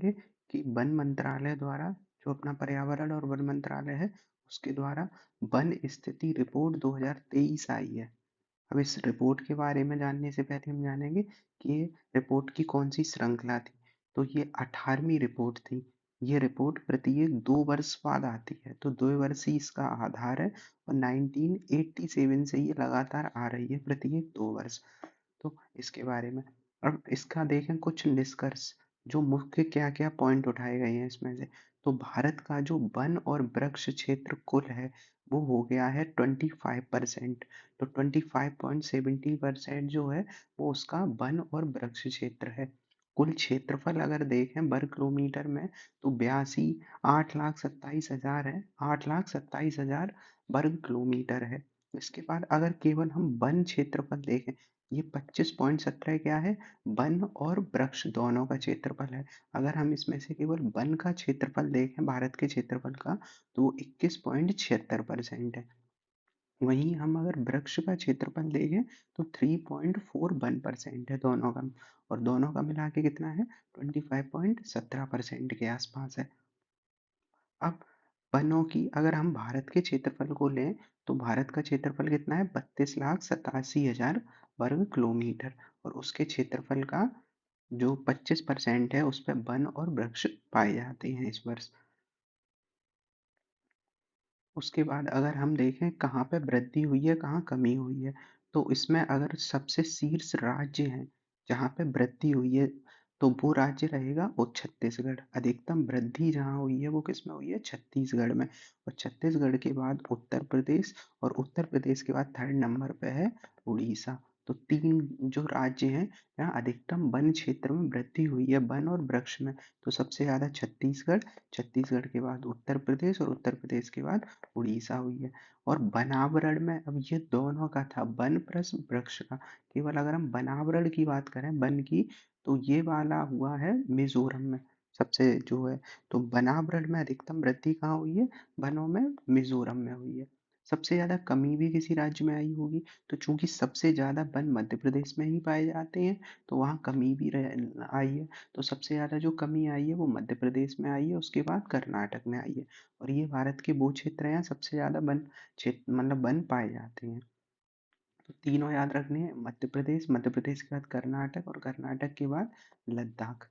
जानेंगे कि वन मंत्रालय द्वारा जो अपना पर्यावरण और वन मंत्रालय है उसके द्वारा वन स्थिति रिपोर्ट 2023 आई है। अब इस रिपोर्ट के बारे में जानने से पहले हम जानेंगे कि ये रिपोर्ट की कौन सी श्रृंखला थी। तो ये 18वीं रिपोर्ट थी। ये रिपोर्ट प्रत्येक 2 वर्ष बाद आती है, तो 2 वर्ष ही इसका आधार है और 1987 से ये लगातार आ रही है प्रत्येक 2 वर्ष। तो इसके बारे में अब इसका देखें कुछ निष्कर्ष, जो मुख्य क्या क्या पॉइंट उठाए गए हैं इसमें से। तो भारत का जो वन और वृक्ष क्षेत्र कुल है वो हो गया है 25%। तो 25.70% जो है वो उसका वन और वृक्ष क्षेत्र है। कुल क्षेत्रफल अगर देखें वर्ग किलोमीटर में तो 8,27,000 है, 8,27,000 वर्ग किलोमीटर है। इसके बाद अगर केवल हम वन क्षेत्रफल देखें, ये 25.17 क्या है, वन और वृक्ष दोनों का क्षेत्रफल है। अगर हम इसमें से केवल वन का क्षेत्रफल देखें भारत के क्षेत्रफल का तो 21.76% है। वहीं हम अगर वृक्ष का क्षेत्रफल देखें तो 3.41% है दोनों का, और दोनों का मिला के कितना है 25.17% के आसपास है। अब वनों की अगर हम भारत के क्षेत्रफल को लें तो भारत का क्षेत्रफल कितना है 32,87,000 वर्ग किलोमीटर, और उसके क्षेत्रफल का जो 25% है उस पे वन और वृक्ष पाए जाते हैं इस वर्ष। उसके बाद अगर हम देखें कहाँ पे वृद्धि हुई है कहाँ कमी हुई है, तो इसमें अगर सबसे शीर्ष राज्य है जहाँ पे वृद्धि हुई है तो वो राज्य रहेगा वो छत्तीसगढ़। अधिकतम वृद्धि जहाँ हुई है वो किसमें हुई है, छत्तीसगढ़ में। और छत्तीसगढ़ के बाद उत्तर प्रदेश, और उत्तर प्रदेश के बाद थर्ड नंबर पे है उड़ीसा। तो तीन जो राज्य हैं जहाँ अधिकतम वन क्षेत्र में वृद्धि हुई है वन और वृक्ष में, तो सबसे ज्यादा छत्तीसगढ़, छत्तीसगढ़ के बाद उत्तर प्रदेश, और उत्तर प्रदेश के बाद उड़ीसा हुई है। और वनावरण में अब ये दोनों का था वन प्लस वृक्ष का, केवल अगर हम वनावरण की बात करें वन की तो ये वाला हुआ है मिजोरम में सबसे जो है। तो वनावरण में अधिकतम वृद्धि कहाँ हुई है, वनों में मिजोरम में हुई है। सबसे ज्यादा कमी भी किसी राज्य में आई होगी, तो चूंकि सबसे ज्यादा वन मध्य प्रदेश में ही पाए जाते हैं तो वहाँ कमी भी आई है। तो सबसे ज्यादा जो कमी आई है वो मध्य प्रदेश में आई है, उसके बाद कर्नाटक में आई है। और ये भारत के वो क्षेत्र हैं सबसे ज्यादा वन क्षेत्र मतलब वन पाए जाते हैं। तो तीनों याद रखने हैं, मध्य प्रदेश, मध्य प्रदेश के बाद कर्नाटक, और कर्नाटक के बाद लद्दाख।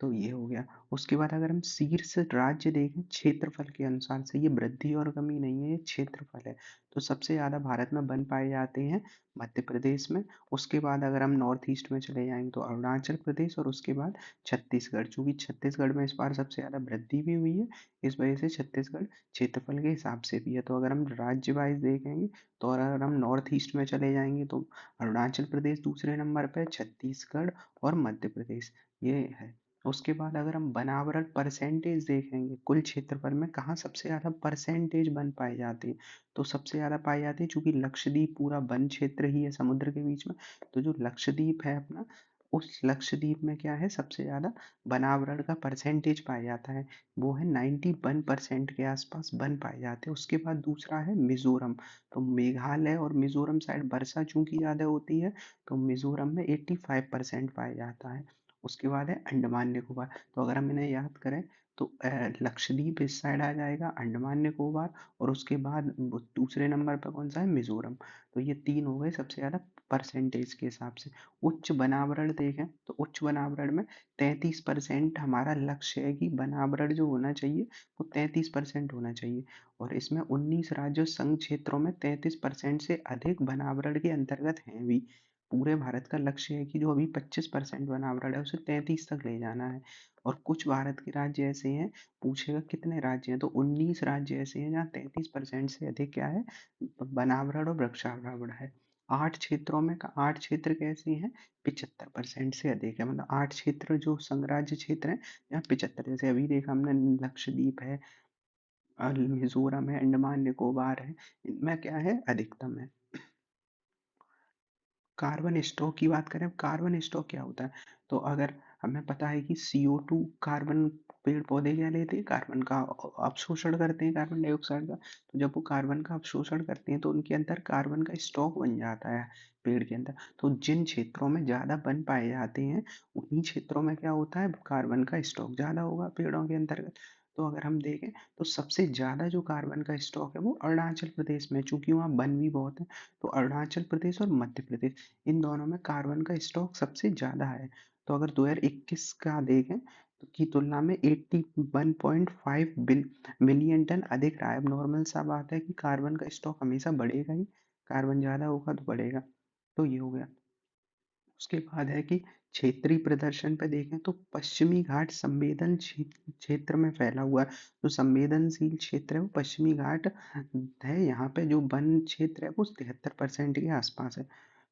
तो ये हो गया। उसके बाद अगर हम शीर्ष राज्य देखें क्षेत्रफल के अनुसार से, ये वृद्धि और कमी नहीं है, ये क्षेत्रफल है। तो सबसे ज्यादा भारत में वन पाए जाते हैं मध्य प्रदेश में। उसके बाद अगर हम नॉर्थ ईस्ट में चले जाएंगे तो अरुणाचल प्रदेश, और उसके बाद छत्तीसगढ़। चूंकि छत्तीसगढ़ में इस बार सबसे ज्यादा वृद्धि भी हुई है, इस वजह से छत्तीसगढ़ क्षेत्रफल के हिसाब से भी है। तो अगर हम राज्य वाइज देखेंगे तो अगर हम नॉर्थ ईस्ट में चले जाएंगे तो अरुणाचल प्रदेश दूसरे नंबर पे, छत्तीसगढ़ और मध्य प्रदेश ये है। उसके बाद अगर हम वनावरण परसेंटेज देखेंगे कुल क्षेत्रफल में कहाँ सबसे ज्यादा परसेंटेज वन पाए जाते हैं, तो सबसे ज्यादा पाए जाते हैं चूंकि लक्षद्वीप पूरा वन क्षेत्र ही है समुद्र के बीच में। तो जो लक्षद्वीप है अपना, उस लक्षद्वीप में क्या है सबसे ज्यादा वनावरण का परसेंटेज पाया जाता है, वो है 91% के आसपास वन पाए जाते हैं। उसके बाद दूसरा है मिजोरम। तो मेघालय और मिजोरम साइड वर्षा चूंकि ज्यादा होती है तो मिजोरम में 85% पाया जाता है। उसके बाद है अंडमान निकोबार। तो अगर हम इन्हें याद करें तो लक्षद्वीप इस साइड आ जाएगा, अंडमान निकोबार, और उसके बाद दूसरे नंबर पर कौन सा है, मिजोरम। तो ये तीन हो गए सबसे ज्यादा परसेंटेज के हिसाब से। उच्च वनावरण देखें तो उच्च वनावरण में 33% हमारा लक्ष्य है कि वनावरण जो होना चाहिए वो 33% होना चाहिए। और इसमें 19 राज्यों संघ क्षेत्रों में 33% से अधिक वनावरण के अंतर्गत हैं भी। पूरे भारत का लक्ष्य है कि जो अभी 25% वनावरण है उसे 33 तक ले जाना है। और कुछ भारत के राज्य ऐसे हैं, पूछेगा कितने राज्य हैं तो 19 राज्य ऐसे हैं जहाँ 33% से अधिक क्या है, वनावरण और वृक्षावरण है। 8 क्षेत्रों में का 8 क्षेत्र कैसे हैं, 75% से अधिक है। मतलब 8 क्षेत्र जो संघराज्य क्षेत्र हैं यहाँ 75, जैसे अभी देखा हमने लक्षद्वीप है, मिजोरम है, अंडमान निकोबार है, इनमें क्या है अधिकतम है। कार्बन स्टॉक की बात करें, कार्बन स्टॉक क्या होता है, तो अगर हमें पता है कि CO2 कार्बन, पेड़ पौधे क्या लेते हैं, कार्बन का अवशोषण करते हैं, कार्बन डाइऑक्साइड का। तो जब वो कार्बन का अवशोषण करते हैं तो उनके अंदर कार्बन का स्टॉक बन जाता है पेड़ के अंदर। तो जिन क्षेत्रों में ज़्यादा वन पाए जाते हैं उन्हीं क्षेत्रों में क्या होता है, कार्बन का स्टॉक ज़्यादा होगा पेड़ों के अंतर्गत। तो अगर हम देखें तो सबसे ज़्यादा जो कार्बन का स्टॉक है वो अरुणाचल प्रदेश में, चूंकि वहाँ वन भी बहुत है। तो अरुणाचल प्रदेश और मध्य प्रदेश, इन दोनों में कार्बन का स्टॉक सबसे ज़्यादा है। तो अगर 2021 का देखें तो की तुलना में 81.5 मिलियन टन अधिक रहा है। अब नॉर्मल सा बात है कि कार्बन का स्टॉक हमेशा बढ़ेगा ही, कार्बन ज़्यादा होगा तो बढ़ेगा। तो ये हो गया। उसके बाद है कि क्षेत्रीय प्रदर्शन पे देखें तो पश्चिमी घाट संवेदन क्षेत्र में फैला हुआ है। जो संवेदनशील क्षेत्र है वो पश्चिमी घाट है। यहाँ पे जो वन क्षेत्र है वो 73% के आसपास है।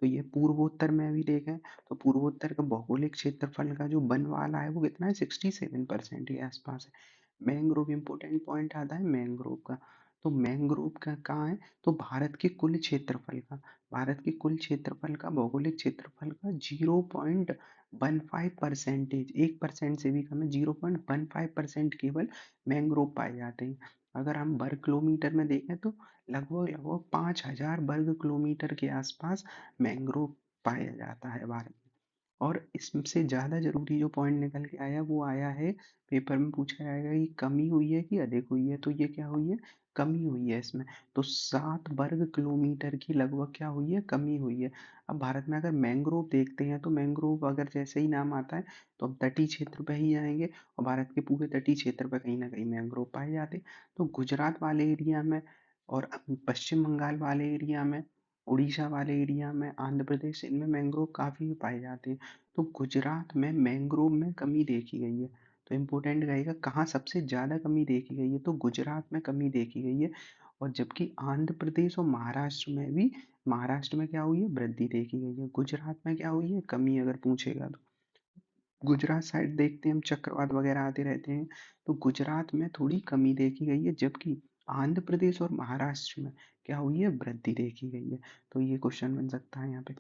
तो ये पूर्वोत्तर में भी देखें तो पूर्वोत्तर का भौगोलिक क्षेत्रफल का जो वन वाला है वो कितना है, 67% के आसपास है। मैंग्रोव, इंपॉर्टेंट पॉइंट आता है मैंग्रोव का। तो मैंग्रोव का कहाँ है, तो भारत के कुल क्षेत्रफल का, भारत के कुल क्षेत्रफल का, भौगोलिक क्षेत्रफल का 0.15%, 1% से भी कम है, 0.15% केवल मैंग्रोव पाए जाते हैं। अगर हम वर्ग किलोमीटर में देखें तो लगभग लगभग 5,000 वर्ग किलोमीटर के आसपास मैंग्रोव पाया जाता है भारत में। और इससे ज़्यादा ज़रूरी जो पॉइंट निकल के आया वो आया है, पेपर में पूछा जाएगा कि कमी हुई है कि अधिक हुई है। तो ये क्या हुई है, कमी हुई है इसमें। तो 7 वर्ग किलोमीटर की लगभग क्या हुई है, कमी हुई है। अब भारत में अगर मैंग्रोव देखते हैं तो मैंग्रोव अगर जैसे ही नाम आता है तो हम तटीय क्षेत्र पे ही जाएंगे, और भारत के पूरे तटीय क्षेत्र पे कहीं ना कहीं मैंग्रोव पाए जाते हैं। तो गुजरात वाले एरिया में और पश्चिम बंगाल वाले एरिया में, उड़ीसा वाले एरिया में, आंध्र प्रदेश, इनमें मैंग्रोव काफ़ी पाए जाते हैं। तो गुजरात में मैंग्रोव में कमी देखी गई है। तो इम्पोर्टेंट रहेगा कहाँ सबसे ज़्यादा कमी देखी गई है, तो गुजरात में कमी देखी गई है। और जबकि आंध्र प्रदेश और महाराष्ट्र में भी, महाराष्ट्र में क्या हुई है, वृद्धि देखी गई है। गुजरात में क्या हुई है, कमी अगर पूछेगा तो। गुजरात साइड देखते हैं हम, चक्रवात वगैरह आते रहते हैं। तो गुजरात में थोड़ी कमी देखी गई है, जबकि आंध्र प्रदेश और महाराष्ट्र में क्या हुई है, वृद्धि देखी गई है। तो ये क्वेश्चन बन सकता है यहाँ पे।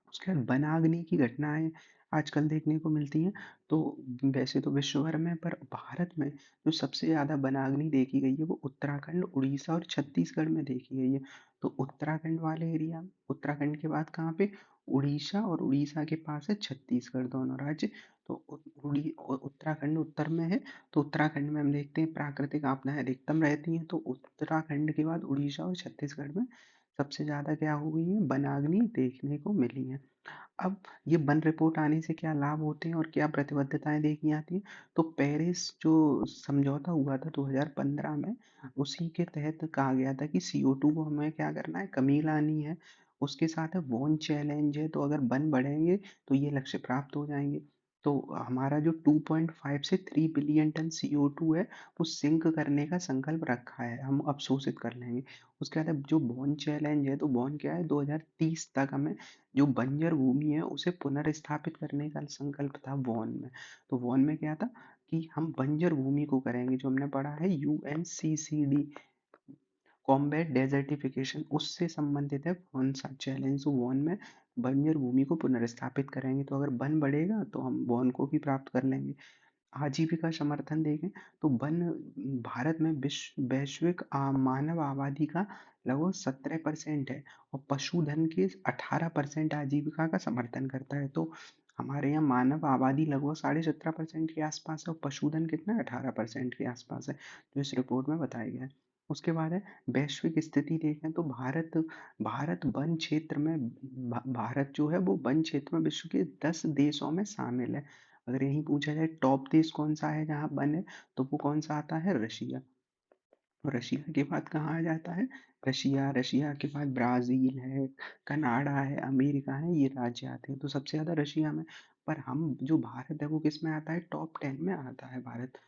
उसके बाद वनाग्नि की घटनाएं आजकल देखने को मिलती हैं। तो वैसे तो विश्व भर में, पर भारत में जो सबसे ज़्यादा वनाग्नि देखी गई है वो उत्तराखंड, उड़ीसा और छत्तीसगढ़ में देखी गई है। तो उत्तराखंड वाले एरिया, उत्तराखंड के बाद कहाँ पे, उड़ीसा, और उड़ीसा के पास है छत्तीसगढ़, दोनों राज्य। तो उत्तराखंड उत्तर में है। तो उत्तराखंड में हम देखते हैं प्राकृतिक आपदाएं अधिकतम रहती हैं। तो उत्तराखंड के बाद उड़ीसा और छत्तीसगढ़ में सबसे ज़्यादा क्या हो गई है, वनाग्नि देखने को मिली है। अब ये वन रिपोर्ट आने से क्या लाभ होते हैं और क्या प्रतिबद्धताएं देखी जाती हैं। तो पेरिस जो समझौता हुआ था 2015 में, उसी के तहत कहा गया था कि CO2 को हमें क्या करना है, कमी लानी है। उसके साथ है वन चैलेंज है, तो अगर वन बढ़ेंगे तो ये लक्ष्य प्राप्त हो जाएंगे। तो हमारा जो 2.5 से 3 बिलियन टन CO2 है वो सिंक करने का संकल्प रखा है, हम अवशोषित कर लेंगे। उसके बाद अब जो बॉन चैलेंज है, तो बॉन क्या है, 2030 तक हमें जो बंजर भूमि है उसे पुनर्स्थापित करने का संकल्प था वॉन में। तो वॉन में क्या था कि हम बंजर भूमि को करेंगे, जो हमने पढ़ा है UNCCD, कॉम्बैट डेजर्टिफिकेशन, उससे संबंधित है कौन सा चैलेंज। तो वॉन में बंजर भूमि को पुनर्स्थापित करेंगे, तो अगर वन बढ़ेगा तो हम वॉन को भी प्राप्त कर लेंगे। आजीविका समर्थन देखें तो वन भारत में विश्व वैश्विक मानव आबादी का लगभग 17% है, और पशुधन के 18% आजीविका का समर्थन करता है। तो हमारे यहाँ मानव आबादी लगभग 17.5% के आसपास है, और पशुधन कितना है, 18% के आसपास है, जो इस रिपोर्ट में बताया गया है। उसके बाद है वैश्विक स्थिति देखें तो भारत, भारत वन क्षेत्र में, भारत जो है वो वन क्षेत्र में विश्व के 10 देशों में शामिल है। अगर यही पूछा जाए टॉप देश कौन सा है जहाँ वन है, तो वो कौन सा आता है, रशिया। और रशिया के बाद कहाँ आ जाता है, रशिया, रशिया के बाद ब्राज़ील है, कनाडा है, अमेरिका है, ये राज्य आते हैं। तो सबसे ज़्यादा रशिया में। पर हम जो भारत है वो किस में आता है, टॉप 10 में आता है भारत,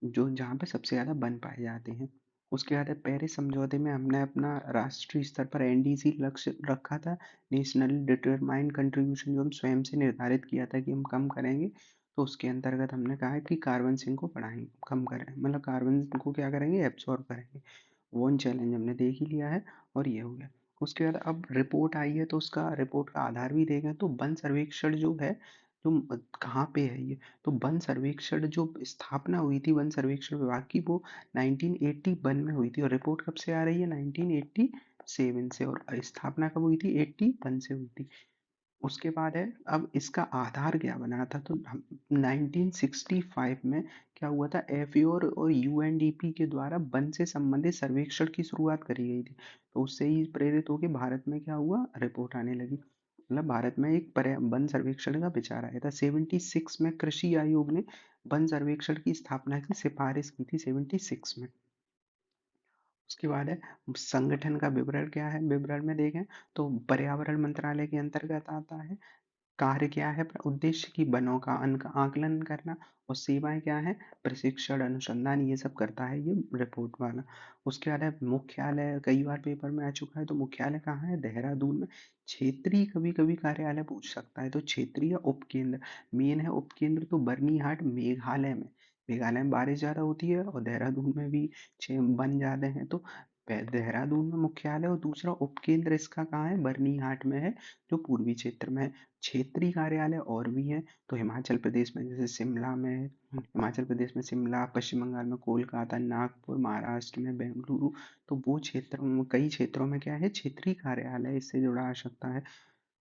जो जहाँ पे सबसे ज़्यादा वन पाए जाते हैं। उसके बाद है पेरिस समझौते में हमने अपना राष्ट्रीय स्तर पर NDC लक्ष्य रखा था, नेशनल डिटरमाइंड कंट्रीब्यूशन, जो हम स्वयं से निर्धारित किया था कि हम कम करेंगे। तो उसके अंतर्गत हमने कहा है कि कार्बन सिंक को बढ़ाएंगे, कम करें, मतलब कार्बन को क्या करेंगे, एब्सॉर्ब करेंगे। वन चैलेंज हमने देख ही लिया है, और ये हो गया। उसके बाद अब रिपोर्ट आई है, तो उसका रिपोर्ट का आधार भी देखें तो वन सर्वेक्षण जो है कहाँ पे है ये? तो वन सर्वेक्षण जो स्थापना हुई थी वन सर्वेक्षण विभाग की, वो 1981 में हुई थी, और रिपोर्ट कब से आ रही है? 1987 से, और स्थापना कब हुई थी? 81 से हुई थी। उसके बाद है, अब इसका आधार क्या बना था? तो 1965 में क्या हुआ था? एफएओ और यूएनडीपी के द्वारा वन से संबंधित सर्वेक्षण की शुरुआत करी गई थी। तो उससे ही प्रेरित होकर भारत में क्या हुआ? रिपोर्ट आने लगी। मतलब भारत में एक वन सर्वेक्षण का विचार आया था। 76 में कृषि आयोग ने वन सर्वेक्षण की स्थापना की सिफारिश की थी, 76 में। उसके बाद है, संगठन का विवरण क्या है? विवरण में देखें तो पर्यावरण मंत्रालय के अंतर्गत आता है। कार्य क्या है? उद्देश्य की वनों का आकलन करना, और सेवाएं क्या है? प्रशिक्षण, अनुसंधान, ये सब करता है ये रिपोर्ट वाला। उसके बाद है मुख्यालय, कई बार पेपर में आ चुका है, तो मुख्यालय कहाँ है? देहरादून में। क्षेत्रीय कभी कभी कार्यालय पूछ सकता है, तो क्षेत्रीय उपकेंद्र, मेन है उपकेंद्र तो बर्नीहाट मेघालय में। मेघालय में बारिश ज्यादा होती है, और देहरादून में भी वन ज्यादा है, तो देहरादून में मुख्यालय, और दूसरा उपकेंद्र इसका कहाँ है? बर्नीहाट में है, जो पूर्वी क्षेत्र में है। क्षेत्रीय कार्यालय और भी हैं, तो हिमाचल प्रदेश में जैसे शिमला में है, हिमाचल प्रदेश में शिमला, पश्चिम बंगाल में कोलकाता, नागपुर, महाराष्ट्र में बेंगलुरु। तो वो क्षेत्र में, कई क्षेत्रों में क्या है? क्षेत्रीय कार्यालय इससे जुड़ा आ सकता है।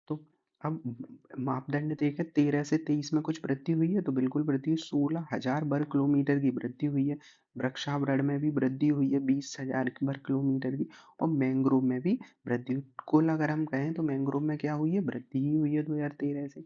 तो अब मापदंड देखें, 13 से 23 में कुछ वृद्धि हुई है, तो बिल्कुल वृद्धि, 16,000 वर्ग किलोमीटर की वृद्धि हुई है। वृक्षावरण में भी वृद्धि हुई है, 20,000 वर्ग किलोमीटर की, और मैंग्रोव में भी वृद्धि हुई। कुल अगर हम कहें तो मैंग्रोव में क्या हुई है? वृद्धि ही हुई है 2013 से।